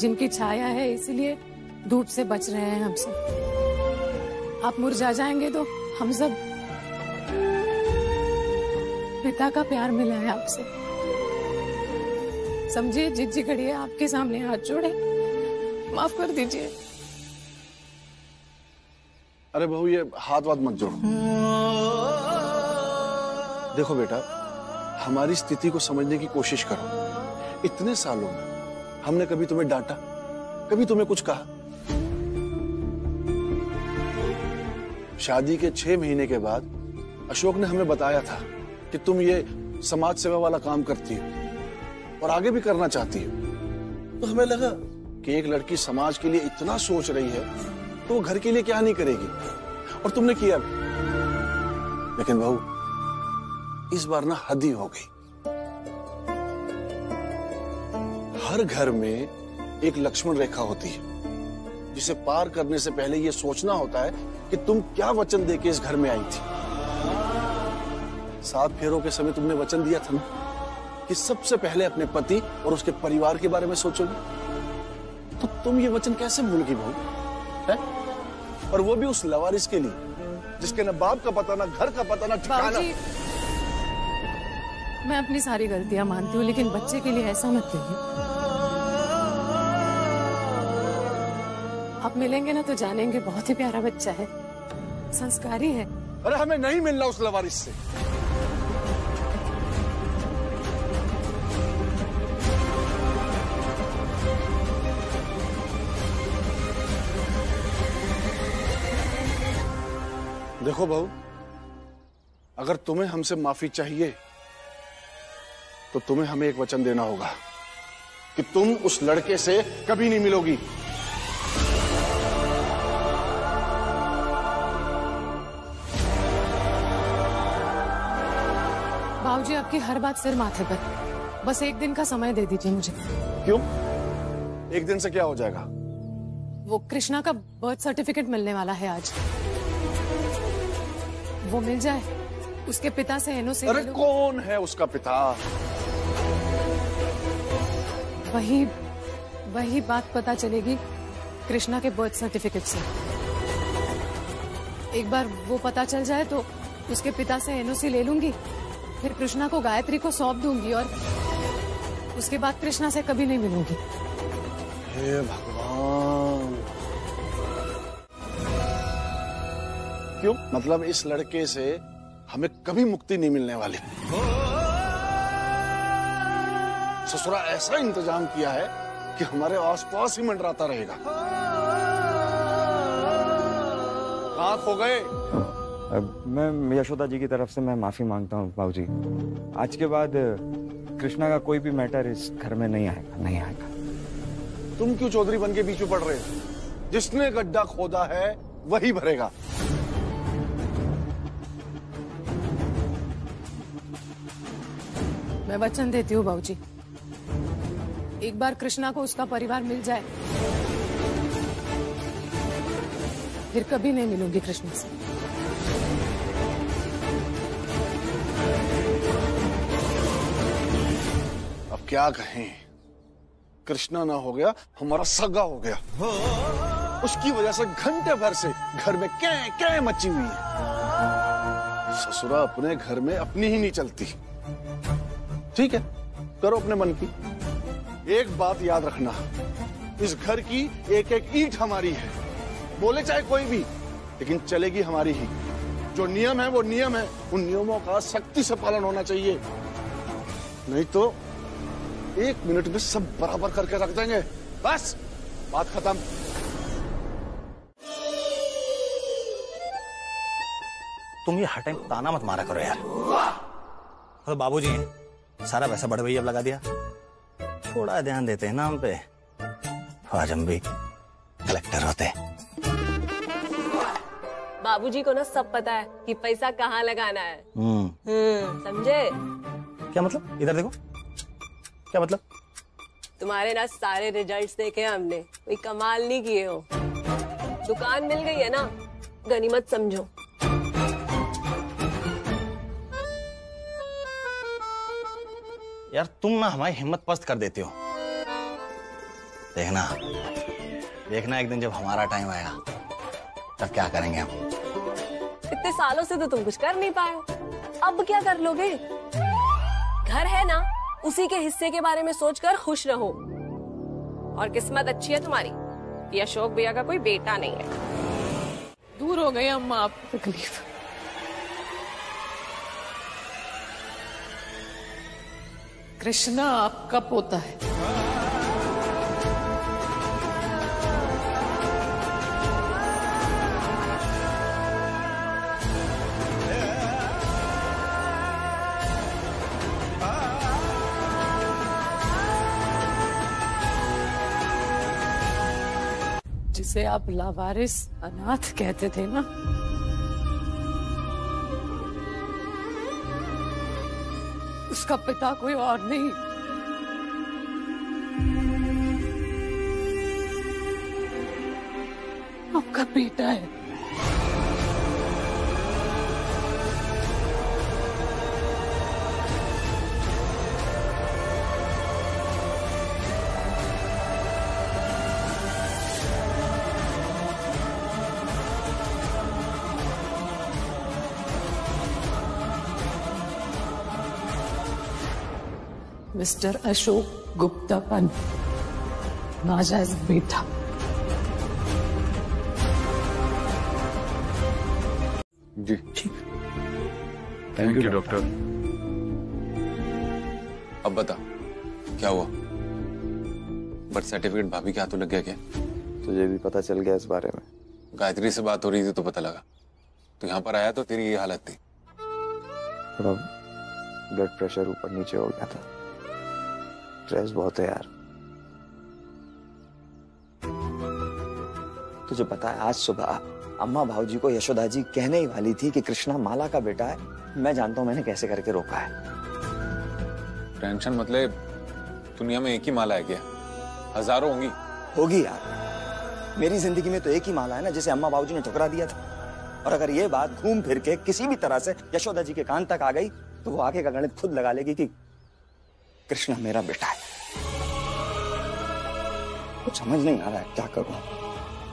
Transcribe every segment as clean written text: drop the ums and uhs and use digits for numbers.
जिनकी छाया है इसीलिए धूप से बच रहे हैं हम सब। आप मुरझा जाएंगे तो हम सब, पिता का प्यार मिला है आपसे, समझिए। जिज्जी खड़ी है आपके सामने, हाथ जोड़े, माफ कर दीजिए। अरे बहू ये हाथ वाथ मत जोड़ो। देखो बेटा, हमारी स्थिति को समझने की कोशिश करो। इतने सालों में हमने कभी तुम्हें डांटा, कभी तुम्हें कुछ कहा? शादी के 6 महीने के बाद अशोक ने हमें बताया था कि तुम ये समाज सेवा वाला काम करती हो और आगे भी करना चाहती हो। तो हमें लगा कि एक लड़की समाज के लिए इतना सोच रही है तो वो घर के लिए क्या नहीं करेगी, और तुमने किया भी। लेकिन बहू, इस बार ना हद ही हो गई। हर घर में एक लक्ष्मण रेखा होती है जिसे पार करने से पहले यह सोचना होता है कि तुम क्या वचन देके इस घर में आई थी। 7 फेरों के समय तुमने वचन दिया था ना कि सबसे पहले अपने पति और उसके परिवार के बारे में सोचोगे। तो तुम ये वचन कैसे भूल गई बहू? है? और वो भी उस लवारिस के लिए जिसके न बाप का पता, ना घर का पता, ना ठिकाना। मैं अपनी सारी गलतियां मानती हूँ, लेकिन बच्चे के लिए ऐसा मत करिए। आप मिलेंगे ना तो जानेंगे, बहुत ही प्यारा बच्चा है, संस्कारी है। अरे हमें नहीं मिलना उस लवारिस से। देखो बहू, अगर तुम्हें हमसे माफी चाहिए तो तुम्हें हमें एक वचन देना होगा कि तुम उस लड़के से कभी नहीं मिलोगी। बाबूजी, आपकी हर बात सिर माथे पर, बस एक दिन का समय दे दीजिए मुझे। क्यों? एक दिन से क्या हो जाएगा? वो कृष्णा का बर्थ सर्टिफिकेट मिलने वाला है आज, वो मिल जाए, उसके पिता से एनओसी। अरे कौन है उसका पिता? वही बात पता चलेगी कृष्णा के बर्थ सर्टिफिकेट से। एक बार वो पता चल जाए तो उसके पिता से एनओसी ले लूंगी, फिर कृष्णा को गायत्री को सौंप दूंगी और उसके बाद कृष्णा से कभी नहीं मिलूंगी। हे भगवान! क्यों? मतलब इस लड़के से हमें कभी मुक्ति नहीं मिलने वाली। ससुरा ऐसा इंतजाम किया है कि हमारे आसपास ही मंडराता रहेगा। कहाँ खो गए? मैं यशोदा जी की तरफ से मैं माफी मांगता हूँ बाबूजी। आज के बाद कृष्णा का कोई भी मैटर इस घर में नहीं आएगा। तुम क्यों चौधरी बन के पीछे पड़ रहे हो? जिसने गड्ढा खोदा है वही भरेगा। मैं वचन देती हूँ बाबूजी, एक बार कृष्णा को उसका परिवार मिल जाए, फिर कभी नहीं मिलूंगी कृष्णा से। अब क्या कहें, कृष्णा ना हो गया, हमारा सगा हो गया। उसकी वजह से घंटे भर से घर में कै मची हुई है। ससुरा अपने घर में अपनी ही नहीं चलती। ठीक है, करो अपने मन की। एक बात याद रखना, इस घर की एक एक ईंट हमारी है, बोले चाहे कोई भी, लेकिन चलेगी हमारी ही। जो नियम है वो नियम है, उन नियमों का सख्ती से पालन होना चाहिए, नहीं तो 1 मिनट में सब बराबर करके रख देंगे। बस बात खत्म। तुम ये हर टाइम ताना मत मारा करो यार। तो बाबूजी हैं, सारा पैसा बड़े भैया लगा दिया, थोड़ा ध्यान देते हैं ना हम पे, आज हम भी कलेक्टर होते। बाबूजी को ना सब पता है कि पैसा कहाँ लगाना है। समझे? क्या मतलब? इधर देखो, क्या मतलब? तुम्हारे ना सारे रिजल्ट्स देखे हमने, कोई कमाल नहीं किए हो। दुकान मिल गई है ना, गनीमत समझो। यार तुम ना हमारी हिम्मत पस्त कर देते हो। देखना देखना एक दिन जब हमारा टाइम आएगा तब क्या करेंगे हम। इतने सालों से तो तुम कुछ कर नहीं पाए, अब क्या कर लोगे? घर है ना, उसी के हिस्से के बारे में सोचकर खुश रहो। और किस्मत अच्छी है तुम्हारी कि अशोक भैया का कोई बेटा नहीं है। दूर हो गई अम्मा आपकी तकलीफ। कृष्णा आपका पोता है। जिसे आप लावारिस अनाथ कहते थे ना, उसका पिता कोई और नहीं, आपका बेटा है। मिस्टर अशोक गुप्ता पंत, नाजायज बेटा। जी थैंक यू डॉक्टर। अब बता क्या हुआ? बर्थ सर्टिफिकेट भाभी के हाथों लग गया क्या? तुझे भी पता चल गया इस बारे में? गायत्री से बात हो रही थी तो पता लगा। तो यहाँ पर आया तो तेरी ये हालत थी। थोड़ा ब्लड प्रेशर ऊपर नीचे हो गया था। स्ट्रेस बहुत है यार। तुझे पता है आज सुबह अम्मा भाऊजी को यशोदा जी कहने ही वाली थी कि कृष्णा माला का बेटा है। मैं जानता हूं मैंने कैसे करके रोका है। टेंशन मतलब दुनिया में एक ही माला है क्या? हजारों होंगी। होगी यार, मेरी जिंदगी में तो एक ही माला है ना जिसे अम्मा बाबूजी ने ठुकरा दिया था। और अगर ये बात घूम फिर के किसी भी तरह से यशोदा जी के कान तक आ गई तो वो आगे का गणित खुद लगा लेगी कि कृष्णा मेरा बेटा है। कुछ समझ नहीं आ रहा है क्या करूं।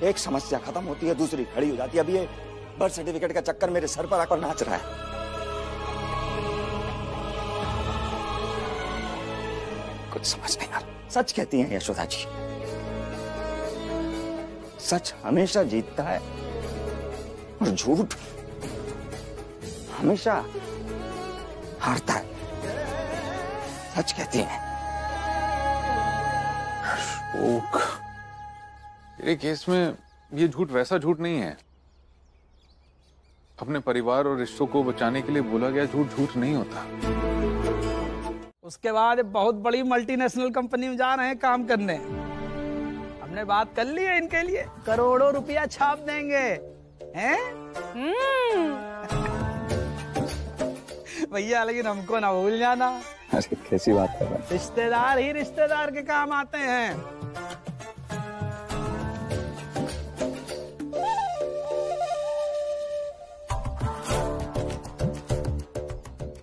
एक समस्या खत्म होती है दूसरी खड़ी हो जाती है। अभी ये बर्थ सर्टिफिकेट का चक्कर मेरे सर पर आकर नाच रहा है। कुछ समझ नहीं आ रहा। सच कहती हैं यशोदा जी, सच हमेशा जीतता है और झूठ हमेशा हारता है। सच कहती हैं। अशोक, तेरे केस में ये झूठ वैसा झूठ नहीं है। अपने परिवार और रिश्तों को बचाने के लिए बोला गया झूठ झूठ नहीं होता। उसके बाद बहुत बड़ी मल्टीनेशनल कंपनी में जा रहे हैं काम करने। हमने बात कर ली है इनके लिए, करोड़ों रुपया छाप देंगे हैं? भैया लेकिन हमको ना भूल जाना। अरे कैसी बात कर रहा है? रिश्तेदार ही रिश्तेदार के काम आते हैं।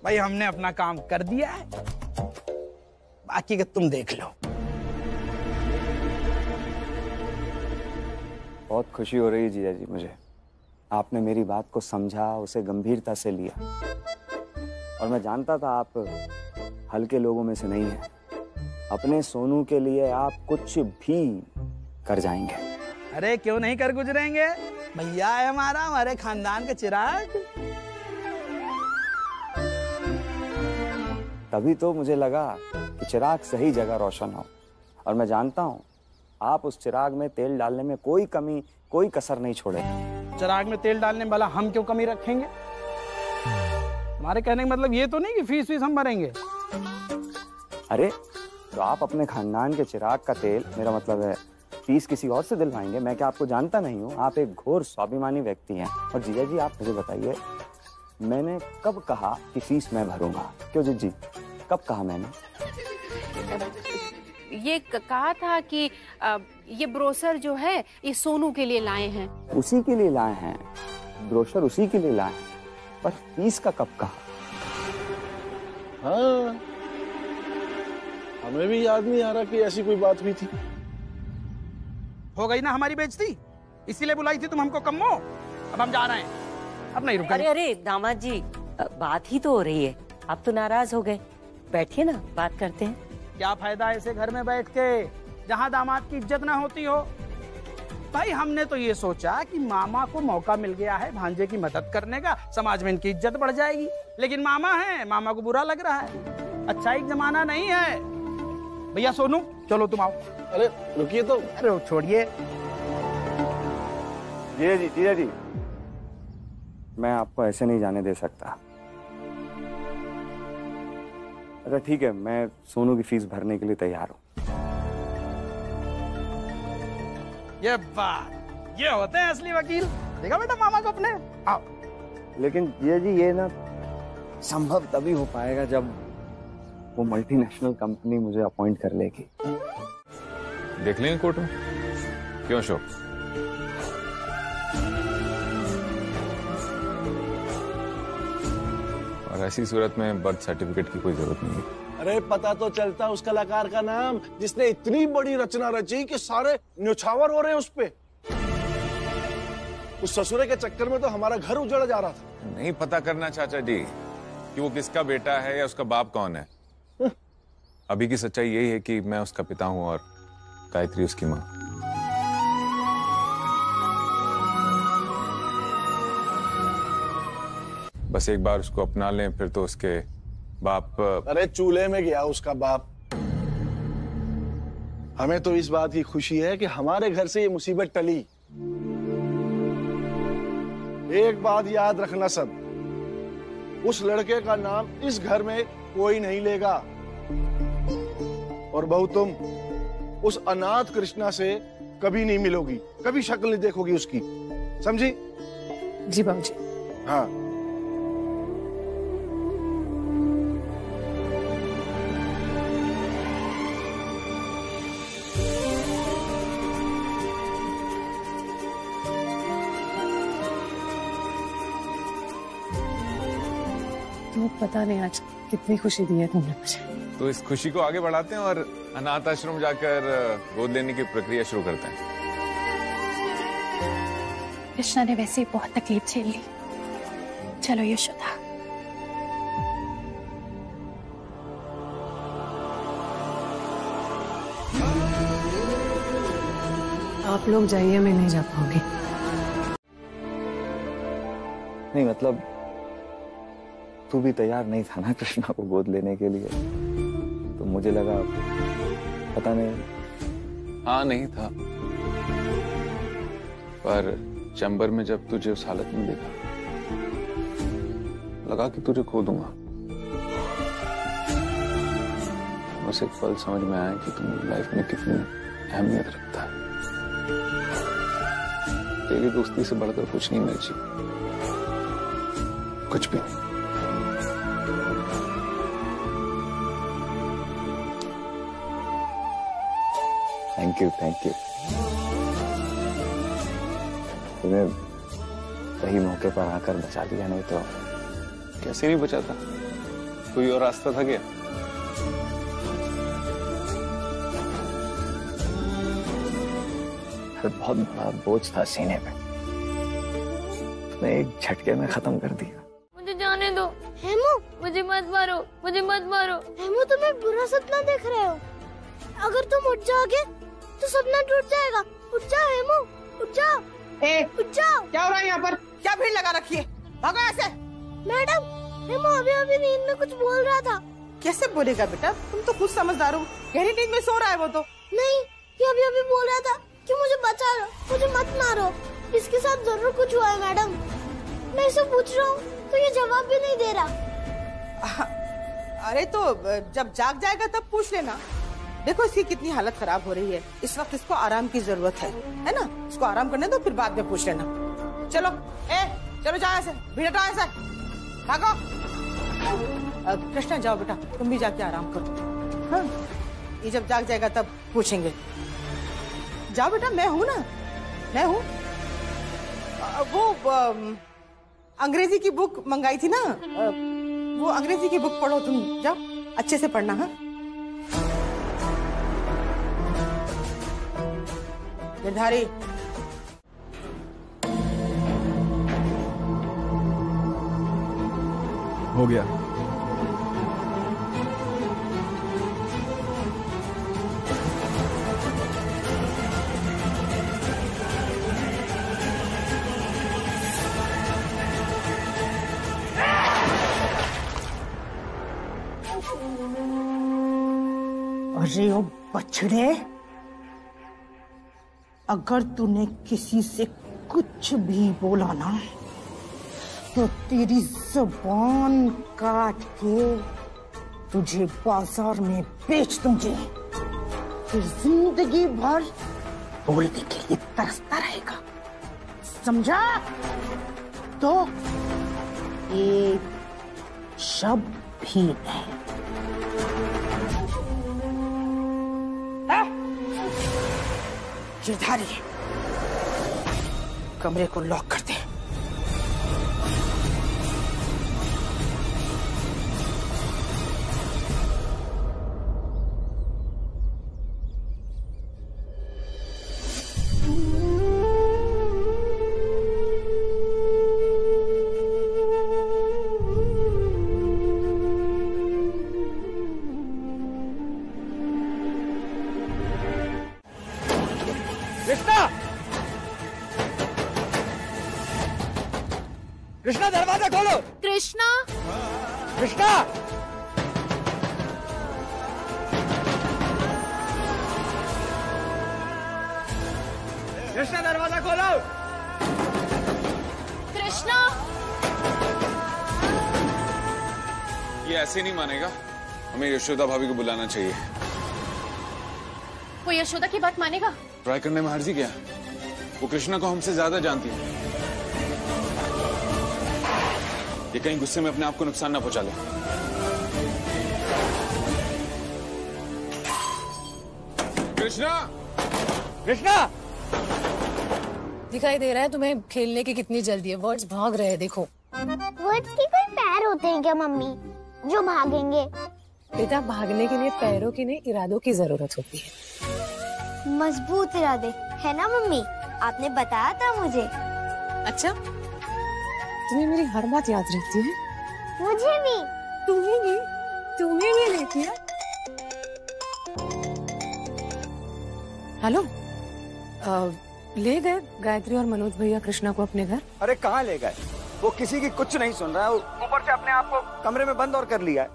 भाई हमने अपना काम कर दिया है, बाकी का तुम देख लो। बहुत खुशी हो रही है जीजा जी मुझे। आपने मेरी बात को समझा, उसे गंभीरता से लिया। और मैं जानता था आप हल्के लोगों में से नहीं हैं। अपने सोनू के लिए आप कुछ भी कर जाएंगे। अरे क्यों नहीं कर गुजरेंगे? भैया है हमारा, हमारे खानदान के चिराग। तभी तो मुझे लगा कि चिराग सही जगह रोशन हो। और मैं जानता हूँ आप उस चिराग में तेल डालने में कोई कमी कोई कसर नहीं छोड़े। चिराग में तेल डालने वाला हम क्यों कमी रखेंगे? हमारे कहने का मतलब ये तो नहीं कि फीस हम भरेंगे। अरे तो आप अपने खानदान के चिराग का तेल, मेरा मतलब है फीस किसी और से दिलवाएंगे? मैं क्या आपको जानता नहीं हूँ? आप एक घोर स्वाभिमानी व्यक्ति हैं। और जीजा जी आप मुझे बताइए, मैंने कब कहा कि फीस मैं भरूंगा? क्यों जी कब कहा मैंने? ये कहा था कि ये ब्रोशर जो है ये सोनू के लिए लाए हैं। उसी के लिए लाए हैं, ब्रोशर उसी के लिए लाए हैं, पर फीस का कब कहा? हाँ, हमें भी याद नहीं आ रहा कि ऐसी कोई बात हुई थी। हो गई ना हमारी बेइज्जती, इसीलिए बुलाई थी तुम हमको कम्मो। अब हम जा रहे हैं, अब नहीं रुकेंगे। अरे अरे दामाद जी, बात ही तो हो रही है, आप तो नाराज हो गए। बैठिए ना, बात करते हैं। क्या फायदा ऐसे घर में बैठ के जहाँ दामाद की इज्जत ना होती हो। भाई हमने तो ये सोचा कि मामा को मौका मिल गया है भांजे की मदद करने का, समाज में इनकी इज्जत बढ़ जाएगी। लेकिन मामा है, मामा को बुरा लग रहा है। अच्छा एक जमाना नहीं है। भैया सोनू चलो तुम आओ। अरे रुकिए तो। अरे छोड़िए। जीजा जी, मैं आपको ऐसे नहीं जाने दे सकता। अच्छा ठीक है, मैं सोनू की फीस भरने के लिए तैयार हूँ। ये बात, ये होते हैं असली वकील। देखा बेटा मामा को अपने। आओ। लेकिन जीजा जी ये ना संभव तभी हो पाएगा जब वो मल्टीनेशनल कंपनी मुझे अपॉइंट कर लेगी। देख लेंगे कोर्ट में, क्यों अशोक? और ऐसी सूरत में बर्थ सर्टिफिकेट की कोई जरूरत नहीं है। अरे पता तो चलता उस कलाकार का नाम जिसने इतनी बड़ी रचना रची कि सारे न्यौछावर हो रहे हैं उस पे। उस ससुरे के चक्कर में तो हमारा घर उजड़ जा रहा था। नहीं पता करना चाचा जी कि वो किसका बेटा है या उसका बाप कौन है। अभी की सच्चाई यही है कि मैं उसका पिता हूं और गायत्री उसकी माँ। बस एक बार उसको अपना लें, फिर तो उसके बाप। अरे चूल्हे में गया उसका बाप। हमें तो इस बात की खुशी है कि हमारे घर से ये मुसीबत टली। एक बात याद रखना सब, उस लड़के का नाम इस घर में कोई नहीं लेगा। और बहू तुम उस अनाथ कृष्णा से कभी नहीं मिलोगी, कभी शक्ल नहीं देखोगी उसकी, समझी? जी बाबूजी। हाँ। तो पता नहीं आज कितनी खुशी दी है तुमने मुझे। तो इस खुशी को आगे बढ़ाते हैं और अनाथ आश्रम जाकर गोद लेने की प्रक्रिया शुरू करते हैं। कृष्णा ने वैसे ही बहुत तकलीफ झेल ली। चलो यशोदा। आप लोग जाइए, मैं नहीं जा पाऊंगी। नहीं मतलब तू भी तैयार नहीं था ना कृष्णा को गोद लेने के लिए, तो मुझे लगा पता नहीं। हाँ नहीं था, पर चैम्बर में जब तुझे उस हालत में देखा लगा कि तुझे खो दूंगा। बस एक पल समझ में आया कि तुम लाइफ में कितनी अहमियत रखता है। तेरी दोस्ती से बढ़कर कुछ नहीं मेरे जी, कुछ भी नहीं। Thank you. तुम्हें सही मौके पर आकर बचा लिया, नहीं तो कैसे नहीं बचाता? कोई और रास्ता था क्या? बहुत बड़ा बोझ था सीने पे, तुमने एक झटके में खत्म कर दिया। मुझे जाने दो हेमू, मुझे मत मारो, मुझे मत मारो। हेमू तुम एक बुरा सपना देख रहे हो, अगर तुम उठ जाओगे तो सपना टूट जाएगा। उठ जाओ हेमू, उठ जाओ। उठ जाओ। क्या हो रहा है यहाँ पर? क्या भीड़ लगा रखी है? भागो ऐसे। मैडम, हेमू अभी नींद में कुछ बोल रहा था। कैसे बोलेगा बेटा, तुम तो खुद समझदार हो। गहरी नींद में सो रहा है वो तो। नहीं, ये अभी बोल रहा था कि मुझे बचा लो, मुझे मत मारो। इसके साथ जरूर कुछ हुआ है मैडम। मैं इसे पूछ रहा हूँ तो ये जवाब भी नहीं दे रहा। अरे तो जब जाग जाएगा तब पूछ लेना। देखो इसकी कितनी हालत खराब हो रही है, इस वक्त इसको आराम की जरूरत है ना? इसको आराम करने दो, फिर बाद में पूछ लेना। चलो चलो जाओ ऐसे, भीड़ हटाओ ऐसे, भागो। कृष्णा जाओ बेटा, तुम भी जाके आराम करो। हाँ, ये जब जाग जाएगा तब पूछेंगे। जाओ बेटा, मैं हूं ना, मैं हूं। वो अंग्रेजी की बुक मंगाई थी ना, वो अंग्रेजी की बुक पढ़ो तुम, जाओ अच्छे से पढ़ना। हाँ गिरधारी, हो गया। अरे ओ बछड़े, अगर तूने किसी से कुछ भी बोला ना तो तेरी जुबान काट के तुझे बाजार में बेच दूंगी, फिर जिंदगी भर बोलने के लिए तरसता रहेगा, समझा? तो एक शब्द भी नहीं। गिरधारी, कमरे को लॉक कर दे। कृष्णा, दरवाजा खोलो। कृष्णा, कृष्णा, कृष्णा दरवाजा खोलो। कृष्णा, ये ऐसे नहीं मानेगा, हमें यशोदा भाभी को बुलाना चाहिए। वो यशोदा की बात मानेगा? ट्राई करने में हर्जी क्या? वो कृष्णा को हमसे ज्यादा जानती है। ये कहीं गुस्से में अपने आप को नुकसान ना पहुंचा ले। कृष्णा, कृष्णा, दिखाई दे रहा है तुम्हें खेलने की कितनी जल्दी है? वर्ड्स भाग रहे हैं, देखो। वर्ड्स के कोई पैर होते हैं क्या मम्मी जो भागेंगे? बेटा, भागने के लिए पैरों की नहीं, इरादों की जरूरत होती है। मजबूत इरादे, है ना मम्मी? आपने बताया था मुझे। अच्छा, तुम्हें मेरी हर बात याद रहती है? मुझे भी। तुम्हें भी रहती है? हेलो, ले गए गायत्री और मनोज भैया कृष्णा को अपने घर? अरे कहाँ ले गए? वो किसी की कुछ नहीं सुन रहा है, ऊपर से अपने आप को कमरे में बंद और कर लिया है।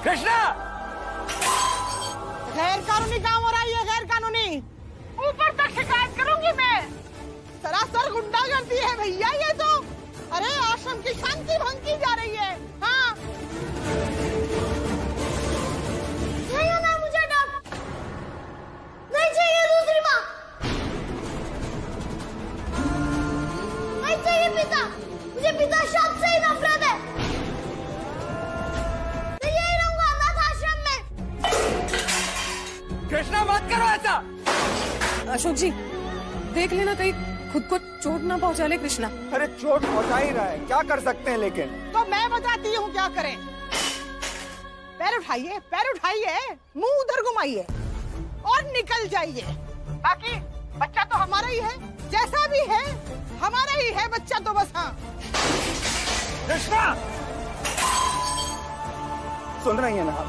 कृष्णा, गैर कानूनी काम हो रहा है, ये गैर कानूनी। ऊपर तक शिकायत करूंगी मैं। सरासर गुंडागर्दी है भैया ये तो। अरे आश्रम की शांति भंग की जा रही है। हाँ, ना मुझे डॉक्टर नहीं चाहिए, दूसरी माँ नहीं चाहिए, पिता, मुझे पिता शब्द से ही नफरत है। मैं यही रहूंगा अनाथ आश्रम में। कृष्णा, मत करो ऐसा। अशोक जी, देख लेना कहीं खुद को चोट ना पहुंचा ले कृष्णा। अरे चोट पहुंचा ही रहा है, क्या कर सकते हैं? लेकिन तो मैं बताती हूँ क्या करें। पैर उठाइए, पैर उठाइए, मुंह उधर घुमाइए और निकल जाइए। बाकी बच्चा तो हमारा ही है, जैसा भी है हमारा ही है बच्चा तो बस। हाँ कृष्णा, सुन रही है ना आप?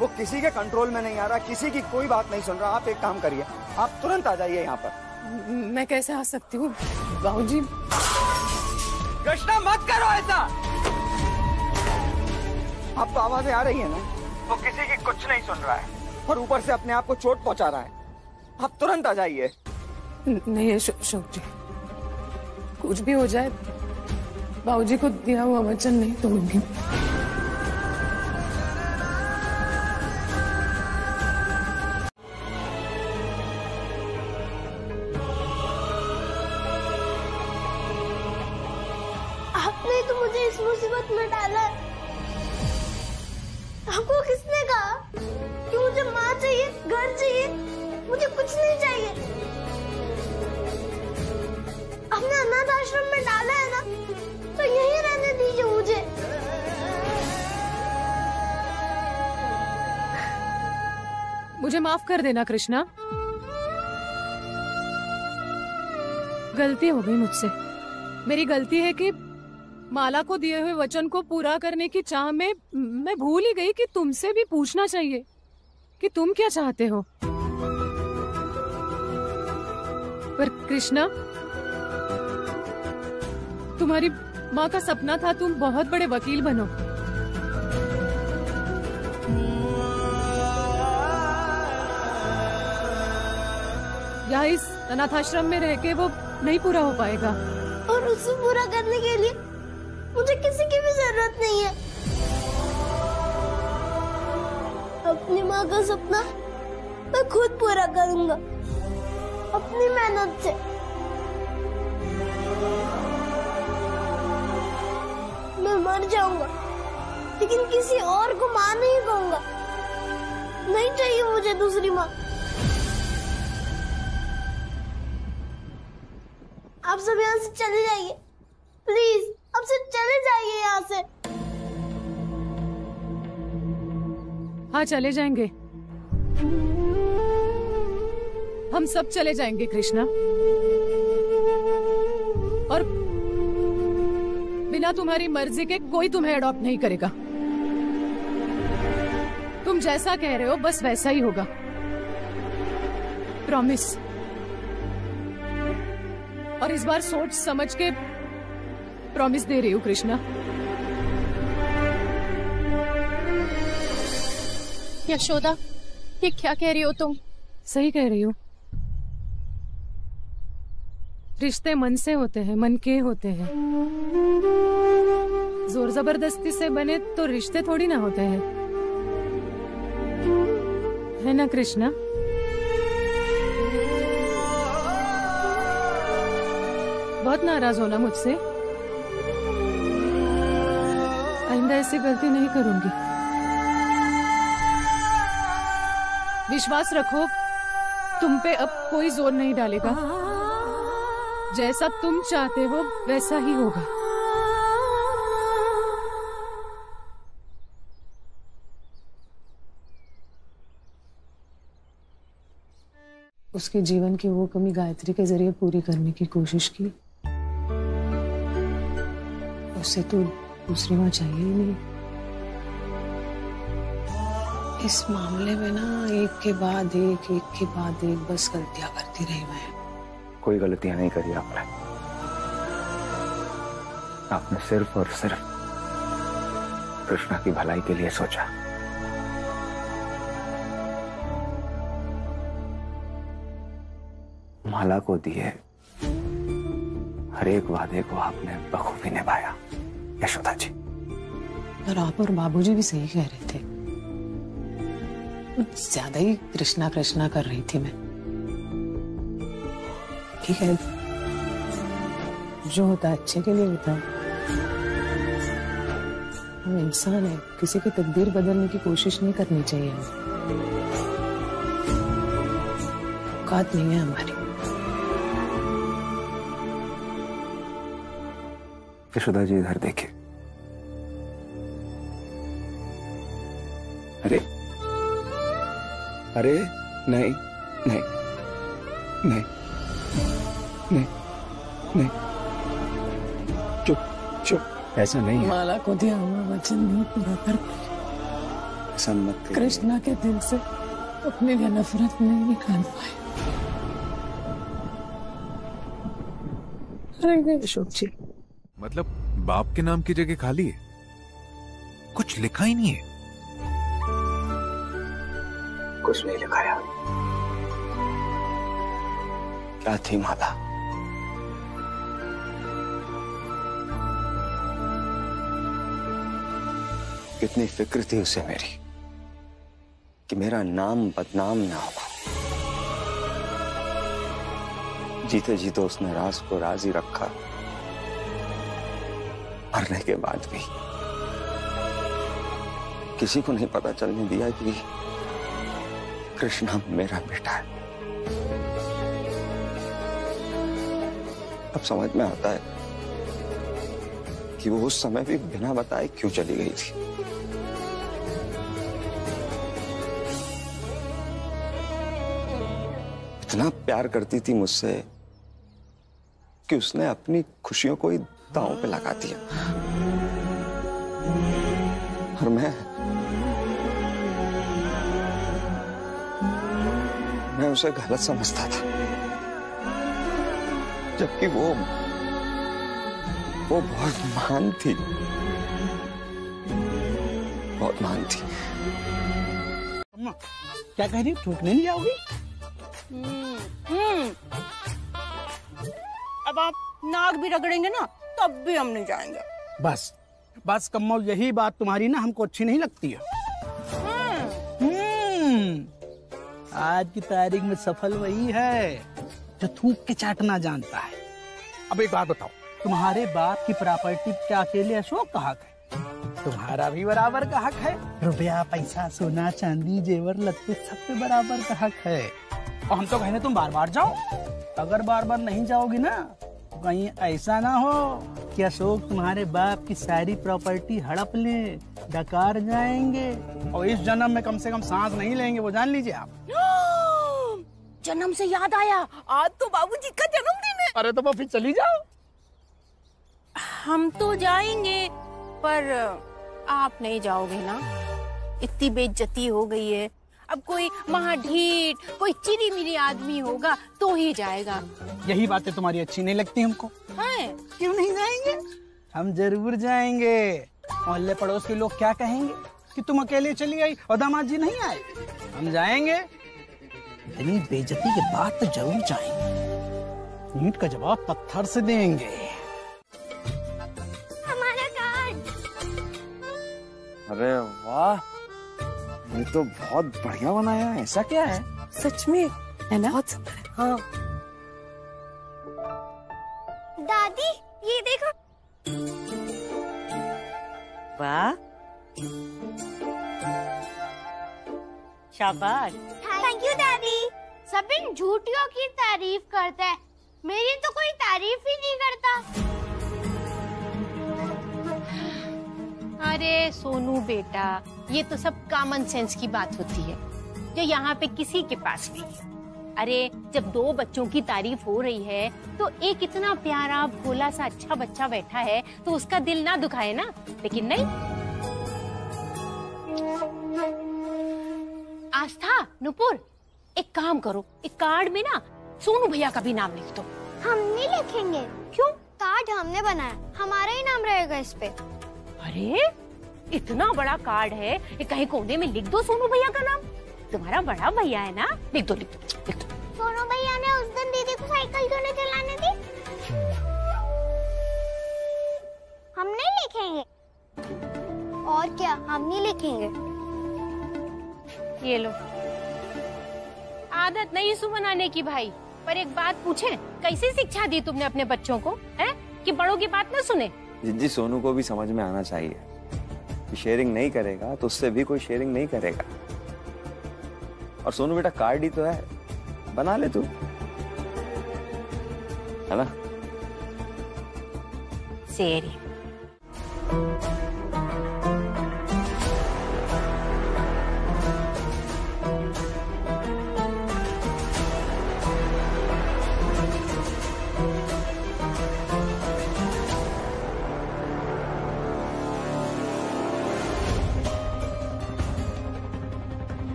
वो किसी के कंट्रोल में नहीं आ रहा, किसी की कोई बात नहीं सुन रहा। आप एक काम करिए, आप तुरंत आ जाइए यहाँ पर। मैं कैसे आ सकती हूँ बाबूजी? कृष्णा, मत करो ऐसा। आपको आवाजें आ रही है ना? वो किसी की कुछ नहीं सुन रहा है और ऊपर से अपने आप को चोट पहुंचा रहा है। आप तुरंत आ जाइए। नहीं अशोक जी, कुछ भी हो जाए बाबूजी को दिया हुआ वचन नहीं तोड़ूंगी। आपने तो मुझे इस मुसीबत में डाला। आपको किसने कहा कि मुझे माँ चाहिए, घर चाहिए? मुझे कुछ नहीं चाहिए। आपने अनाथ आश्रम में डाला है ना, तो यहीं रहने दीजिए मुझे। मुझे माफ कर देना कृष्णा। गलती हो गई मुझसे। मेरी गलती है कि माला को दिए हुए वचन को पूरा करने की चाह में मैं भूल ही गई कि तुमसे भी पूछना चाहिए कि तुम क्या चाहते हो। पर कृष्णा, तुम्हारी माँ का सपना था तुम बहुत बड़े वकील बनो। या इस अनाथाश्रम में रह के वो नहीं पूरा हो पाएगा। और उसे पूरा करने के लिए मुझे किसी की भी जरूरत नहीं है। अपनी माँ का सपना मैं खुद पूरा करूंगा, अपनी मेहनत से। मैं मर जाऊंगा लेकिन किसी और को माँ नहीं कहूंगा। नहीं चाहिए मुझे दूसरी माँ। आप सब यहाँ से चले जाइए प्लीज, अब से चले जाइए यहाँ से। हाँ चले जाएंगे, हम सब चले जाएंगे कृष्णा। और बिना तुम्हारी मर्जी के कोई तुम्हें अडॉप्ट नहीं करेगा। तुम जैसा कह रहे हो बस वैसा ही होगा, प्रॉमिस। और इस बार सोच समझ के प्रॉमिस दे रही हूँ कृष्णा। यशोदा, ये क्या कह रही हो तुम? सही कह रही हूँ। रिश्ते मन से होते हैं, मन के होते हैं। जोर जबरदस्ती से बने तो रिश्ते थोड़ी ना होते हैं, है ना कृष्णा? बहुत नाराज हो ना मुझसे? आइंदा ऐसी गलती नहीं करूंगी। विश्वास रखो, तुम पे अब कोई जोर नहीं डालेगा। जैसा तुम चाहते हो वैसा ही होगा। उसके जीवन की वो कमी गायत्री के जरिए पूरी करने की कोशिश की। उसे तो दूसरी माँ चाहिए ही नहीं। इस मामले में ना एक के बाद एक बस गलतियां करती रही मैं। कोई गलतियां नहीं करी आपने। आपने सिर्फ और सिर्फ कृष्णा की भलाई के लिए सोचा। माला को दिए हर एक वादे को आपने बखूबी निभाया यशोदा जी। और आप और बाबूजी भी सही कह रहे थे। कुछ ज्यादा ही कृष्णा कृष्णा कर रही थी मैं। ठीक है, जो होता है अच्छे के लिए होता है। हम इंसान है, किसी की तकदीर बदलने की कोशिश नहीं करनी चाहिए। औकात नहीं है हमारी। यशोदा जी इधर देखिए। अरे अरे नहीं नहीं नहीं नहीं नहीं, चुप चुप, ऐसा नहीं है। माला को दिया हुआ वचन नहीं पूरा कर पाए। ऐसा मत करिए। कृष्णा के दिल से अपने लिए नफरत नहीं निकाल पाए। अशोक जी, मतलब बाप के नाम की जगह खाली है, कुछ लिखा ही नहीं है। कुछ नहीं लिखाया। क्या थी माला? कितनी फिक्र थी उसे मेरी कि मेरा नाम बदनाम ना हो। जीते जीते उसने राज को राज ही रखा। मरने के बाद भी किसी को नहीं पता चलने दिया कि कृष्णा मेरा बेटा है। अब समझ में आता है कि वो उस समय भी बिना बताए क्यों चली गई थी। इतना प्यार करती थी मुझसे कि उसने अपनी खुशियों को ही दांव पे लगा दिया। और मैं उसे गलत समझता था, जबकि वो बहुत महान थी, बहुत महान थी। अम्मा क्या कह रही, ठोकने नहीं जाओगी? अब आप नाक भी रगड़ेंगे ना तब भी हम नहीं जाएंगे। बस बस कम्मो, यही बात तुम्हारी ना हमको अच्छी नहीं लगती है। आज की तारीख में सफल वही है जो थूक के चाटना जानता है। अब एक बात बताओ, तुम्हारे बाप की प्रॉपर्टी क्या अकेले अशोक का हक है? तुम्हारा भी बराबर का हक है। रुपया, पैसा, सोना, चांदी, जेवर, लत्ते सब पे बराबर का हक है। और हम तो कहने तुम बार बार जाओ। अगर बार बार नहीं जाओगी ना तो कहीं ऐसा ना हो कि अशोक तुम्हारे बाप की सारी प्रॉपर्टी हड़प ले, डकार जाएंगे और इस जन्म में कम से कम सांस नहीं लेंगे, वो जान लीजिए आप। जन्म से याद आया, आज तो बाबूजी का जन्मदिन है। अरे तो फिर चली जाओ। हम तो जाएंगे पर आप नहीं जाओगे ना? इतनी बेइज्जती हो गई है। अब कोई महाढीठ, कोई चिरी मिरी आदमी होगा तो ही जाएगा। यही बातें तुम्हारी अच्छी नहीं लगती हमको। है? क्यों नहीं जाएंगे? हम जरूर जाएंगे। मोहल्ले पड़ोस के लोग क्या कहेंगे कि तुम अकेले चली आई और दामाद जी नहीं आए? हम जाएंगे, इतनी बेइज्जती के बाद तो जरूर जाएंगे। ईंट का जवाब पत्थर से देंगे। हमारा कार्ड। अरे वाह, ये तो बहुत बढ़िया बनाया है। ऐसा क्या है? सच में है ना? बहुत सुंदर है। हाँ दादी ये देखो। वाह, शाबाश। थैंक यू दादी। सब इन झूठियों की तारीफ करते हैं, मेरी तो कोई तारीफ ही नहीं करता। अरे सोनू बेटा, ये तो सब कॉमन सेंस की बात होती है जो यहाँ पे किसी के पास नहीं है। अरे जब दो बच्चों की तारीफ हो रही है तो एक इतना प्यारा भोला सा अच्छा बच्चा बैठा है तो उसका दिल ना दुखाए ना, लेकिन नहीं। आस्था, नुपुर, एक काम करो, एक कार्ड में ना सोनू भैया का भी नाम लिख दो। हम नहीं लिखेंगे। क्यों? कार्ड हमने बनाया, हमारा ही नाम रहेगा इस पे। अरे इतना बड़ा कार्ड है, ये कहीं कोने में लिख दो सोनू भैया का नाम। तुम्हारा बड़ा भैया है ना, लिख दो लिख दो लिख दो। सोनू भैया ने उस दिन दीदी को साइकिल क्यों नहीं चलाने दी? हम नहीं लिखेंगे। और क्या, हम नहीं लिखेंगे। ये लो, आदत नहीं सुमन आने की भाई, पर एक बात पूछें, कैसी शिक्षा दी तुमने अपने बच्चों को, है कि बड़ों की बात ना सुने? जिज्जी, सोनू को भी समझ में आना चाहिए कि शेयरिंग नहीं करेगा तो उससे भी कोई शेयरिंग नहीं करेगा। और सोनू बेटा, कार्ड ही तो है, बना ले तू, है ना? शेयरिंग।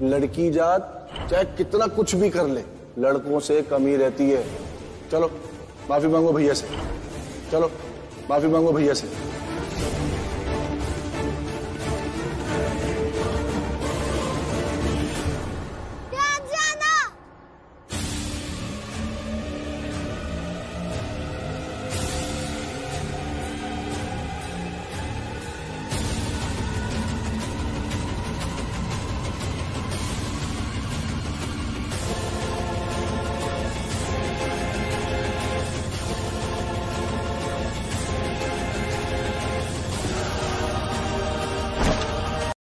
लड़की जात चाहे कितना कुछ भी कर ले, लड़कों से कमी रहती है। चलो माफी मांगो भैया से, चलो माफी मांगो भैया से।